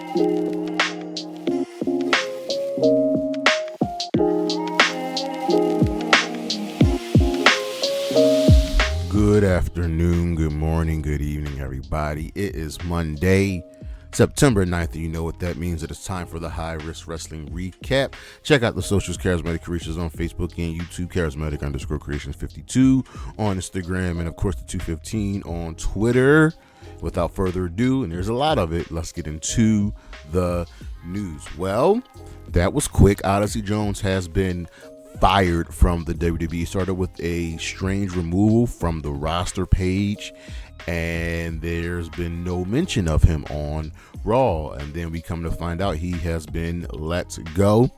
Good afternoon, good morning, good evening, everybody. It is Monday, September 9th, and you know what that means. It is time for the High Risk Wrestling Recap. Check out the socials, Charismatic Creations on Facebook and YouTube, Charismatic_Creations52 on Instagram, and of course the 215 on Twitter. Without further ado, and there's a lot of it, let's get into the news. Well, that was quick. Odyssey Jones has been fired from the WWE. Started with a strange removal from the roster page, and there's been no mention of him on Raw, and then we come to find out he has been let go.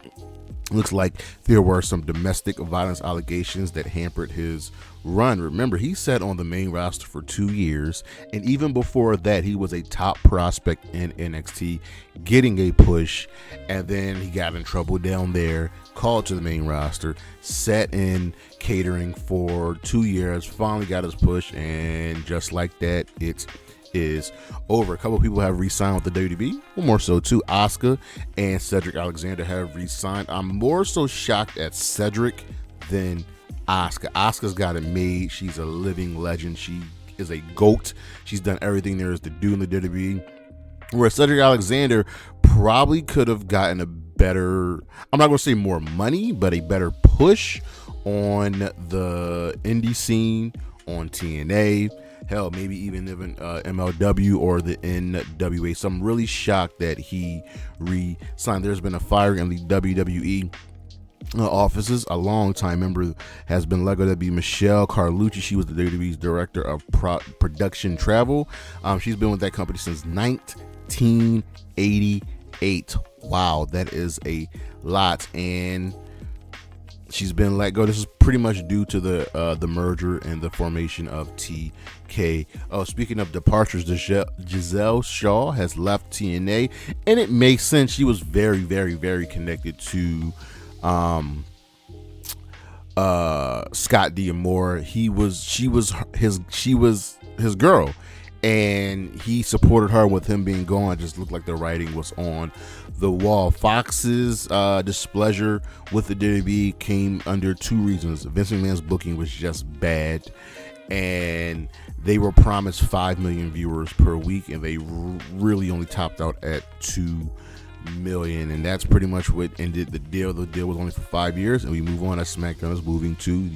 Looks like there were some domestic violence allegations that hampered his run. Remember, he sat on the main roster for 2 years, and even before that, he was a top prospect in NXT, getting a push, and then he got in trouble down there, called to the main roster, sat in catering for 2 years, finally got his push, and just like that, it is over. A couple of people have re-signed with the WWE, well, more so too. Asuka and Cedric Alexander have re-signed. I'm more so shocked at Cedric than Asuka. Asuka's got it made. She's a living legend. She is a GOAT. She's done everything there is to do in the WWE. Whereas Cedric Alexander probably could have gotten a better, I'm not going to say more money, but a better push on the indie scene, on TNA. Hell, maybe even MLW or the NWA. So I'm really shocked that he re-signed. There's been a firing in the WWE offices. A long-time member has been let go. That'd be Michelle Carlucci. She was the WWE's director of production travel. She's been with that company since 1988. Wow, that is a lot. And she's been let go. This is pretty much due to the merger and the formation of TK. Oh, speaking of departures, Giselle Shaw has left TNA, and it makes sense. She was very, very, very connected to Scott D'Amore. She was his girl, and he supported her. With him being gone, it just looked like the writing was on the wall. Fox's displeasure with the WWE came under two reasons. Vince McMahon's booking was just bad, and they were promised 5 million viewers per week, and they really only topped out at 2 million, and that's pretty much what ended the deal. The deal was only for 5 years, and we move on as SmackDown is moving to the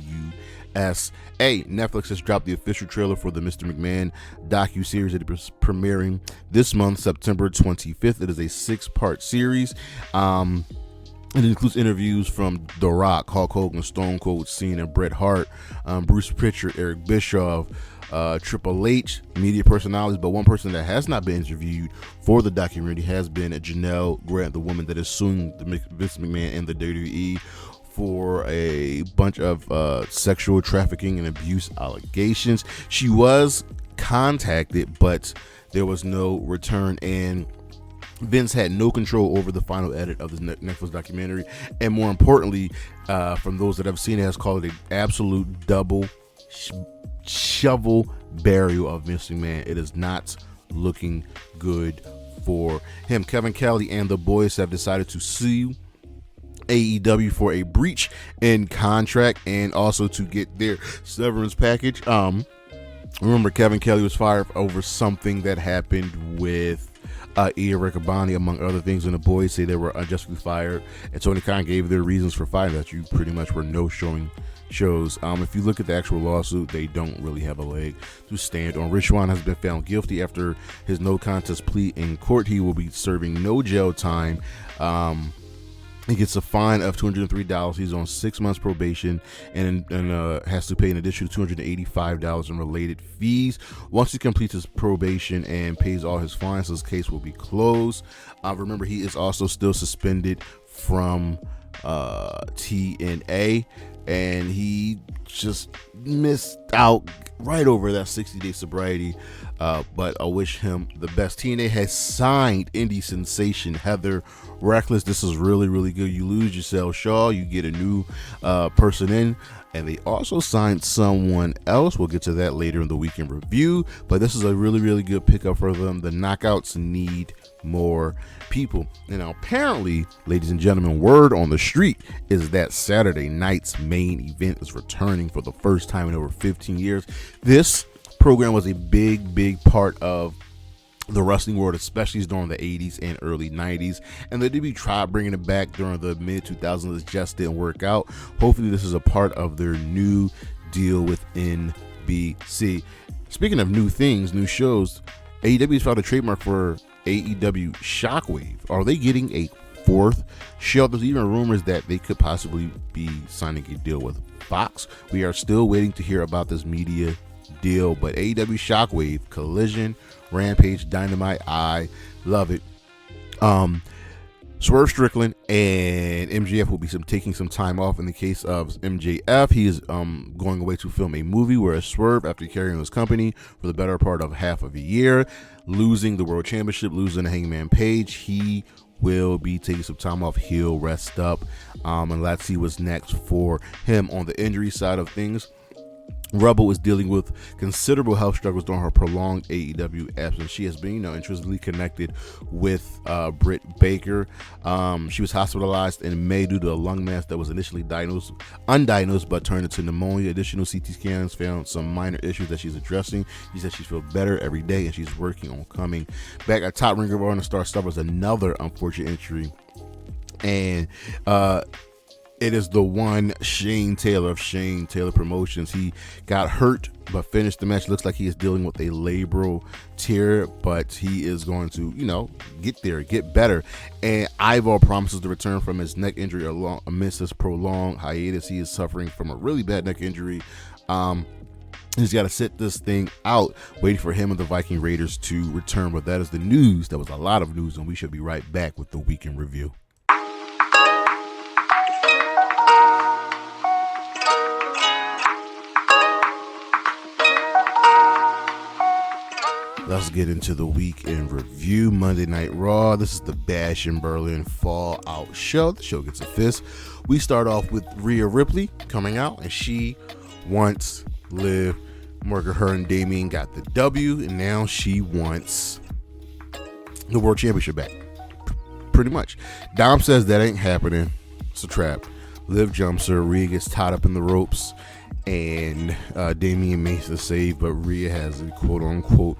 USA. Netflix has dropped the official trailer for the Mr. McMahon docu-series that is premiering this month, September 25th. It is a 6-part series. It includes interviews from The Rock, Hulk Hogan, Stone Cold, Cena, Bret Hart, Bruce Pritchard, Eric Bischoff, Triple H, media personalities, but one person that has not been interviewed for the documentary has been Janelle Grant, the woman that is suing Vince McMahon and the WWE for a bunch of sexual trafficking and abuse allegations. She was contacted, but there was no return, and Vince had no control over the final edit of the Netflix documentary, and more importantly, from those that have seen it, has called it an absolute double shovel burial of Vince McMahon. It is not looking good for him. Kevin Kelly and the boys have decided to sue AEW for a breach in contract and also to get their severance package. Remember, Kevin Kelly was fired over something that happened with Io Riccaboni, among other things, and the boys say they were unjustly fired, and Tony Khan gave their reasons for firing, that you pretty much were no showing shows. If you look at the actual lawsuit, they don't really have a leg to stand on. Rich Swann has been found guilty after his no contest plea in court. He will be serving no jail time. He gets a fine of $203. He's on 6 months probation and has to pay an additional $285 in related fees. Once he completes his probation and pays all his fines, his case will be closed. Remember, he is also still suspended from TNA, and he just missed, out right over that 60-day sobriety, but I wish him the best. TNA has signed indie sensation Heather Reckless. This is really, really good. You lose yourself, Shaw, you get a new person in, and they also signed someone else. We'll get to that later in the weekend review, but this is a really, really good pickup for them. The Knockouts need more people. And now apparently, ladies and gentlemen, word on the street is that Saturday night's main event is returning for the first time in over 15 years. This program was a big part of the wrestling world, especially during the 80s and early 90s, and they did try bringing it back during the mid 2000s. It just didn't work out. Hopefully this is a part of their new deal with NBC. Speaking of new things, new shows, AEW has filed a trademark for AEW Shockwave. Are they getting a fourth show? There's even rumors that they could possibly be signing a deal with Fox. We are still waiting to hear about this media deal, but AEW Shockwave, Collision, Rampage, Dynamite, I love it. Swerve, Strickland, and MJF will be taking some time off. In the case of MJF, he is going away to film a movie, whereas Swerve, after carrying his company for the better part of half of a year, losing the World Championship, losing to Hangman Page, he will be taking some time off. He'll rest up, and let's see what's next for him. On the injury side of things, Rebel is dealing with considerable health struggles during her prolonged AEW absence. She has been, intrinsically connected with Britt Baker. She was hospitalized in May due to a lung mass that was initially undiagnosed, but turned into pneumonia. Additional CT scans found some minor issues that she's addressing. She said she feels better every day, and she's working on coming back. At top, Ring of Honor star suffers another unfortunate injury, and it is the one Shane Taylor of Shane Taylor Promotions. He got hurt but finished the match. Looks like he is dealing with a labral tear, but he is going to, get there, get better. And Ivar promises to return from his neck injury amidst this prolonged hiatus. He is suffering from a really bad neck injury. He's got to sit this thing out, waiting for him and the Viking Raiders to return. But that is the news. That was a lot of news, and we should be right back with the weekend review. Let's get into the week in review. Monday Night Raw. This is the Bash in Berlin Fallout show. The show gets a fist. We start off with Rhea Ripley coming out, and she wants Liv Morgan. Her and Damien got the W, and now she wants the World Championship back. Pretty much. Dom says that ain't happening. It's a trap. Liv jumps her. Rhea gets tied up in the ropes, and Damien makes the save, but Rhea has a quote-unquote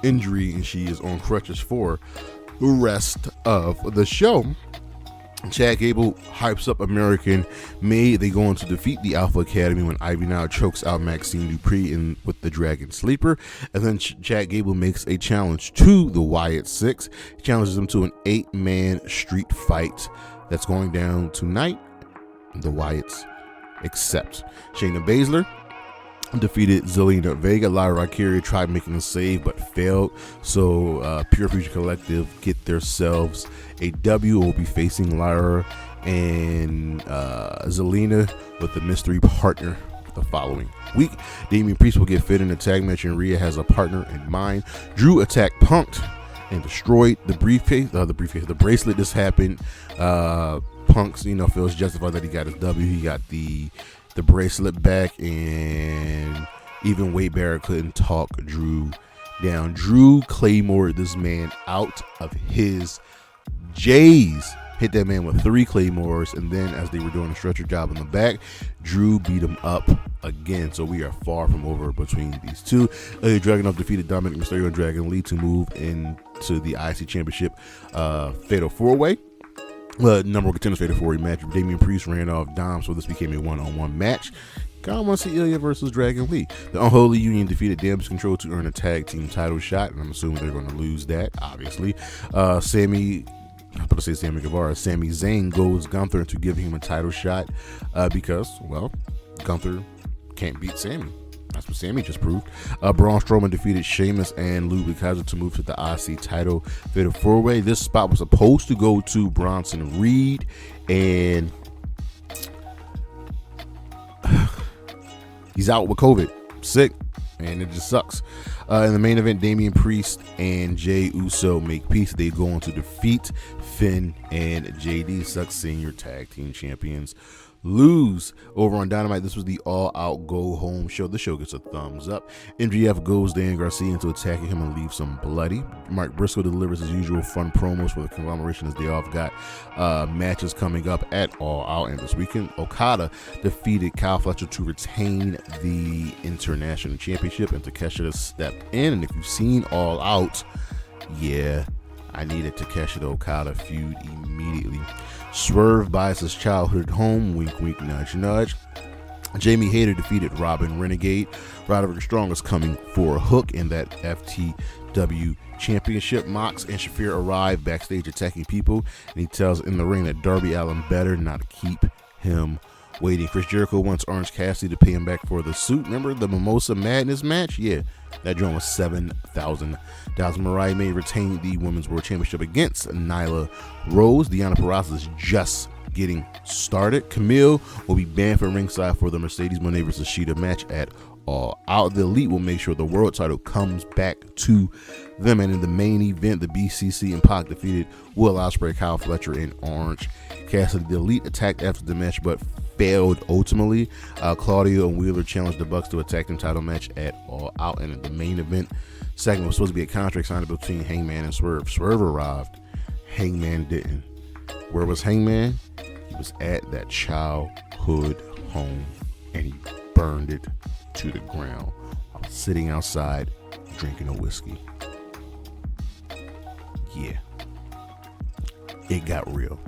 injury, and she is on crutches for the rest of the show. Chad Gable hypes up American Made. They go on to defeat the Alpha Academy when Ivy now chokes out Maxine Dupree with the Dragon Sleeper. And then Chad Gable makes a challenge to the Wyatt Six. He challenges them to an 8-man street fight that's going down tonight. The Wyatts accept. Shayna Baszler defeated Zelina Vega. Lyra Valkyria tried making a save but failed, so Pure Future Collective get themselves a W. Will be facing Lyra and Zelina with the mystery partner the following week. Damian Priest will get fit in a tag match, and Rhea has a partner in mind. Drew attacked Punk'd and destroyed the the bracelet. This happened. Punk's feels justified that he got his W. He got the bracelet back, and even Wade Barrett couldn't talk Drew down. Drew Claymore this man out of his J's. Hit that man with 3 Claymores, and then as they were doing a stretcher job in the back, Drew beat him up again. So we are far from over between these two. Dragunov defeated Dominic Mysterio and Dragon Lee to move into the IC Championship Fatal 4-Way. Number one contenders Fatal 4-Way match. Damian Priest ran off Dom, so this became a one-on-one match. God wants to see Ilya versus Dragon Lee. The Unholy Union defeated Damage Control to earn a tag team title shot, and I'm assuming they're going to lose that, obviously. Sami Zayn goes Gunther to give him a title shot because, Gunther can't beat Sami. That's what Sami just proved. Braun Strowman defeated Sheamus and Ludwig Kaiser to move to the IC title Fatal 4-Way. This spot was supposed to go to Bronson Reed, and he's out with COVID. sick, and it just sucks. In the main event, Damian Priest and Jey Uso make peace. They go on to defeat Finn and JD. Sucks seeing your tag team champions lose. Over on Dynamite, this was the all-out go-home show. The show gets a thumbs up. MJF goes Dan Garcia into attacking him and leaves him bloody. Mark Briscoe delivers his usual fun promos for the conglomeration as they all got matches coming up at All Out. And this weekend, Okada defeated Kyle Fletcher to retain the International Championship, and Takeshita stepped in. And if you've seen All Out, yeah, I needed Takeshita Okada feud immediately. Swerve buys his childhood home, wink wink nudge nudge. Jamie Hayter defeated Robin Renegade. Roderick Strong is coming for a hook in that FTW championship. Mox and Shafir arrive backstage attacking people, and he tells in the ring that Darby Allin better not keep him waiting. Chris Jericho wants Orange Cassidy to pay him back for the suit. Remember the Mimosa Madness match? Yeah, that joint was $7,000. Mariah May retained the Women's World Championship against Nyla Rose. Deonna Purrazzo is just getting started. Camille will be banned from ringside for the Mercedes Moné vs. Shida match at All Out. The Elite will make sure the world title comes back to them. And in the main event, the BCC and Pac defeated Will Ospreay, Kyle Fletcher, and Orange Cassidy. The Elite attacked after the match, but failed ultimately. Claudio and Wheeler challenged the Bucks to a tag team title match at All Out. And in the main event segment was supposed to be a contract signed between Hangman and Swerve. Swerve arrived. Hangman didn't. Where was Hangman? He was at that childhood home, and he burned it to the ground while sitting outside drinking a whiskey. Yeah, it got real.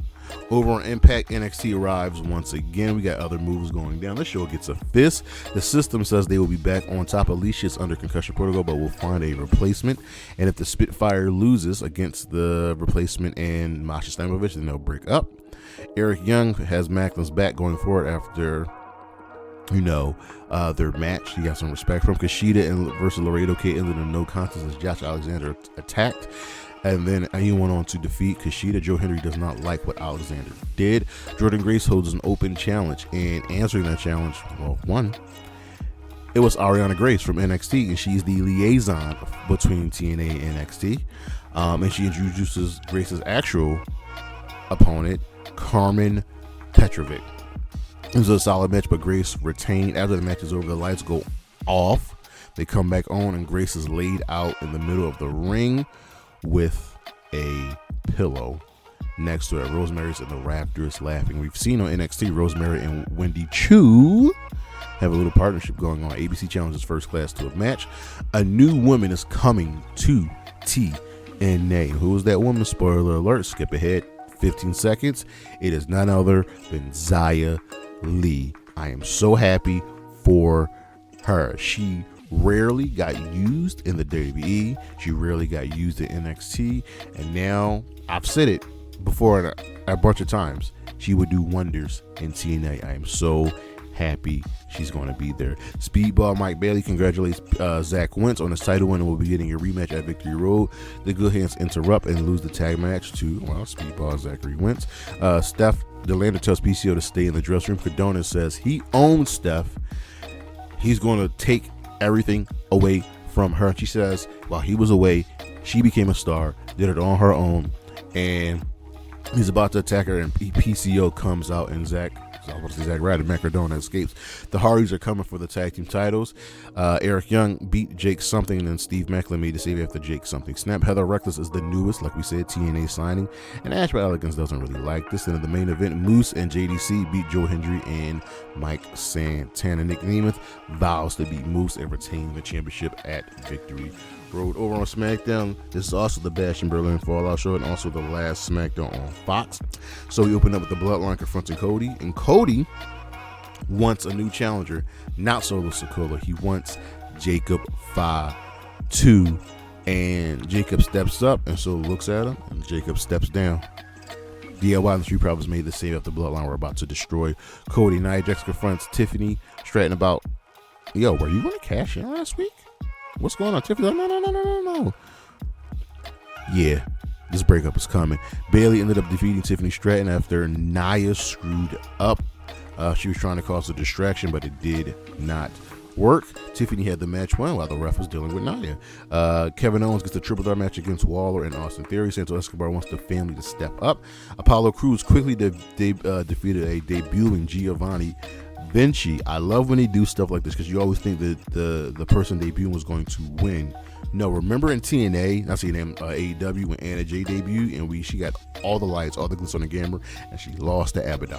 Over on Impact, NXT arrives once again. We got other moves going down. The show gets a fist. The system says they will be back on top. Alicia's under concussion protocol, but will find a replacement. And if the Spitfire loses against the replacement and Masha Stamovich, then they'll break up. Eric Young has Macklin's back going forward after, their match. He got some respect from Kushida versus Laredo Kid ended in no contest as Josh Alexander attacked. And then he went on to defeat Kushida. Joe Henry does not like what Alexander did. Jordan Grace holds an open challenge, and answering that challenge, it was Ariana Grace from NXT, and she's the liaison between TNA and NXT. And she introduces Grace's actual opponent, Carmen Petrovic. It was a solid match, but Grace retained. After the match is over, the lights go off. They come back on, and Grace is laid out in the middle of the ring with a pillow next to it. Rosemary's in the rafters laughing. We've seen on NXT Rosemary and Wendy Chu have a little partnership going on. ABC challenges First Class to a match. A new woman is coming to TNA. Who is that woman? Spoiler alert, skip ahead 15 seconds. It is none other than Xia Li. I am so happy for her. She rarely got used in the WWE. She rarely got used in NXT. And now, I've said it before a bunch of times, she would do wonders in TNA. I am so happy she's going to be there. Speedball Mike Bailey congratulates Zach Wentz on his title win and will be getting a rematch at Victory Road. The Good Hands interrupt and lose the tag match to, Speedball Zachary Wentz. Steph Delander tells PCO to stay in the dressing room. Cardona says he owns Steph. He's going to take everything away from her. She says while he was away, she became a star, did it on her own, and he's about to attack her, and PCO comes out, and Zach Ryder, Matt Cardona escapes. The Hardys are coming for the tag team titles. Eric Young beat Jake Something, and then Steve Macklin made the save after Jake Something snap. Heather Reckless is the newest, like we said, TNA signing, and Ash by Elegance doesn't really like this. And in the main event, Moose and JDC beat Joe Hendry and Mike Santana. Nick Nemeth vows to beat Moose and retain the championship at Victory Road. Over on SmackDown, this is also the Bash and Berlin Fallout show, and also the last SmackDown on Fox. So we open up with the Bloodline confronting Cody, and Cody wants a new challenger, not Solo Sikoa. He wants Jacob Fatu, and Jacob steps up, and Solo looks at him, and Jacob steps down. DIY and the Street Profits made the save after Bloodline were about to destroy Cody. Nia Jax confronts Tiffany Stratton about, were you going to cash in last week? What's going on? Tiffany's like, no. Yeah, this breakup is coming. Bayley ended up defeating Tiffany Stratton after Nia screwed up. She was trying to cause a distraction, but it did not work. Tiffany had the match won while the ref was dealing with Nia. Kevin Owens gets a triple threat match against Waller and Austin Theory. Santos Escobar wants the family to step up. Apollo Crews quickly defeated a debuting Giovanni Vinci. I love when they do stuff like this because you always think that the person debuting was going to win. No, remember in TNA, not saying AEW, when Anna Jay debuted and she got all the lights, all the glitz on the camera, and she lost to Abaddon.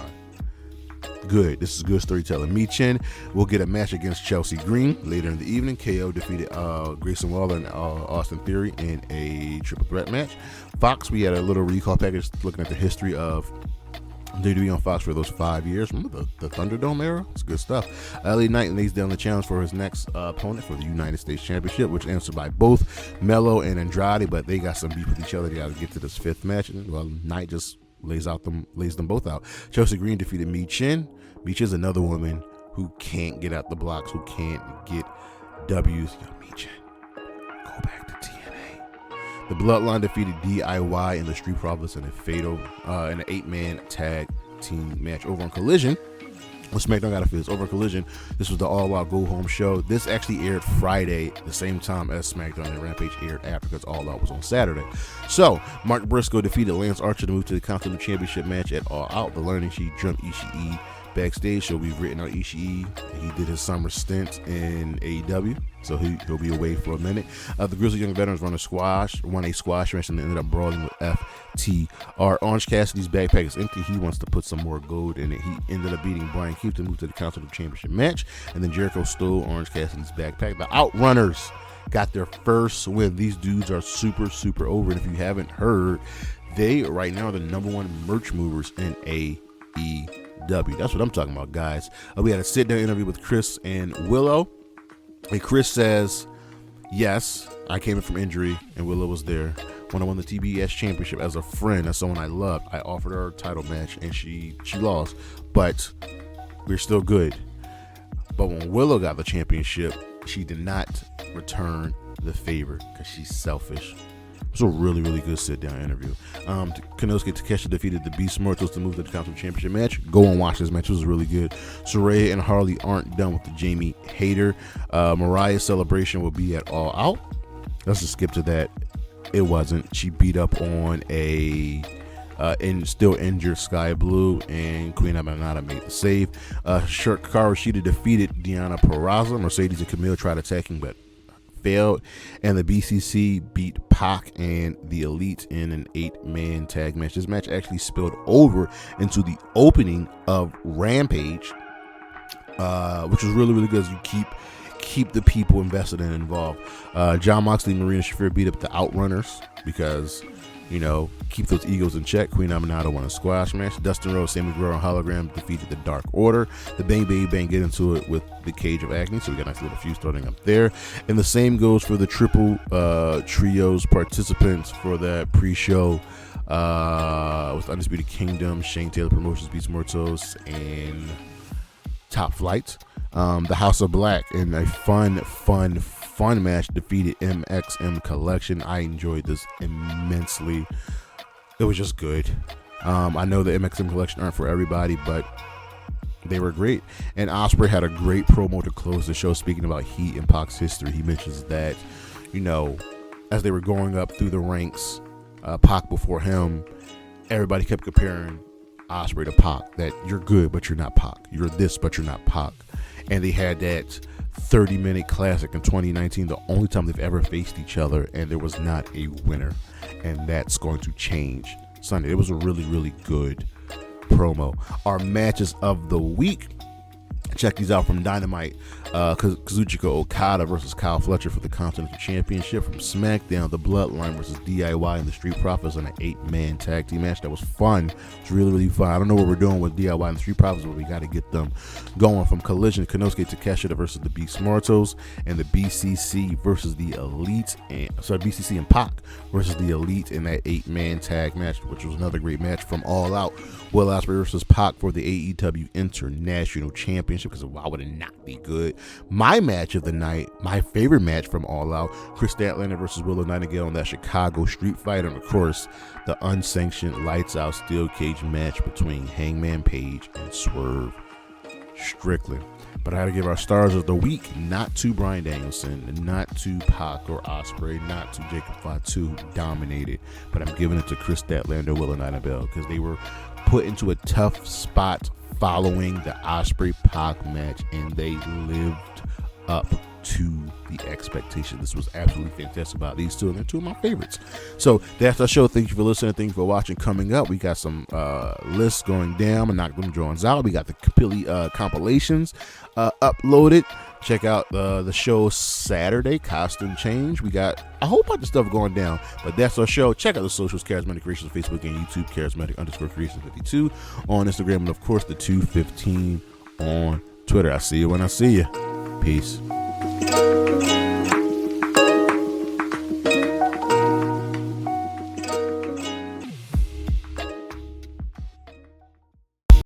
Good. This is good storytelling. Michin will get a match against Chelsea Green later in the evening. KO defeated Grayson Waller and Austin Theory in a triple threat match. Fox, we had a little recall package looking at the history of WWE on Fox for those 5 years. Remember the Thunderdome era? It's good stuff. LA Knight lays down the challenge for his next opponent for the United States Championship, which answered by both Mello and Andrade, but they got some beef with each other. They got to get to this fifth match. And, well, Knight just lays them both out. Chelsea Green defeated Michin. Michin's another woman who can't get out the blocks, who can't get W's. Yo, Michin, go back to TNA. The Bloodline defeated DIY and the Street Profits in a fatal, in an 8-man tag team match over on Collision. Well, SmackDown got to feel this. Over Collision, this was the all-out go-home show. This actually aired Friday, the same time as SmackDown, and Rampage aired after because All Out was on Saturday. So, Mark Briscoe defeated Lance Archer to move to the Continental Championship match at All Out. The Learning Sheet jumped Ishii backstage, so we've written out Ishii. He did his summer stint in AEW, so he'll be away for a minute. The Grizzly Young Veterans won a squash match and ended up brawling with FTR. Orange Cassidy's backpack is empty. He wants to put some more gold in it. He ended up beating Brian Keith to move to the Continental Championship match, and then Jericho stole Orange Cassidy's backpack. The Outrunners got their first win. These dudes are super, super over, and if you haven't heard, they right now are the #1 merch movers in AEW. That's what I'm talking about, guys. We had a sit-down interview with Kris and Willow, and Kris says, yes, I came in from injury, and Willow was there. When I won the TBS championship as a friend, as someone I loved, I offered her a title match, and she lost, but we're still good. But when Willow got the championship, she did not return the favor because she's selfish. It was a really, really good sit-down interview. Konosuke Takeshita defeated the Beast Mortos to move to the Continental Championship match. Go and watch this match. It was really good. Saraya and Harley aren't done with the Jamie Hater. Mariah's celebration will be at All Out. Let's just skip to that. It wasn't. She beat up on a still injured Sky Blue, and Queen Aminata made the save. Hikaru Shida defeated Deonna Purrazzo. Mercedes and Camille tried attacking, but failed, and the BCC beat Pac and the Elite in an 8-man tag match. This match actually spilled over into the opening of Rampage, which was really, really good as you keep the people invested and involved. Jon Moxley and Marina Shafir beat up the Outrunners because, keep those egos in check. Queen Aminata won a squash match. Dustin Rhodes, Sammy Guevara, and Hologram defeated the Dark Order. The Bang Bang Bang get into it with the Cage of Acne, so we got a nice little feud starting up there. And the same goes for the triple trios participants for that pre-show with Undisputed Kingdom, Shane Taylor Promotions, Beast Mortos, and Top Flight. The House of Black in a fun match defeated MXM Collection. I enjoyed this immensely. It was just good. I know the MXM Collection aren't for everybody, but they were great. And Ospreay had a great promo to close the show, speaking about Heat and Pac's history. He mentions that, as they were going up through the ranks, Pac before him, everybody kept comparing Ospreay to Pac, that you're good, but you're not Pac. You're this, but you're not Pac. And they had that 30-minute classic in 2019, the only time they've ever faced each other, and there was not a winner. And that's going to change Sunday. It was a really, really good promo. Our matches of the week. Check these out from Dynamite. Kazuchika Okada versus Kyle Fletcher for the Continental Championship. From SmackDown, the Bloodline versus DIY and the Street Profits on an 8-man tag team match. That was fun. It was really, really fun. I don't know what we're doing with DIY and the Street Profits, but we got to get them going. From Collision, Konosuke Takeshita versus the Beast Mortos, and the BCC versus the Elite. BCC and Pac versus the Elite in that 8-man tag match, which was another great match. From All Out, Will Ospreay versus Pac for the AEW International Championship, because why would it not be good? My match of the night, my favorite match from All Out, Kris Statlander versus Willow Nightingale in that Chicago street fight, and of course the unsanctioned lights out steel cage match between Hangman Page and Swerve Strickland. But I had to give our stars of the week not to Bryan Danielson, not to Pac or Ospreay, not to Jacob Fatu, who dominated, but I'm giving it to Kris Statlander, Willow, and Nightingale, because they were put into a tough spot following the Ospreay Pac match, and they lived up to the expectation. This was absolutely fantastic about these two, and they're two of my favorites. So that's our show. Thank you for listening. Thank you for watching. Coming up, we got some lists going down. I'm not going to draw out. We got the compilations uploaded. Check out the show Saturday, Costume Change. We got a whole bunch of stuff going down, but that's our show. Check out the socials, Charismatic Creations, Facebook and YouTube, Charismatic_Creations52 on Instagram, and of course the 215 on Twitter. I'll see you when I see you. Peace.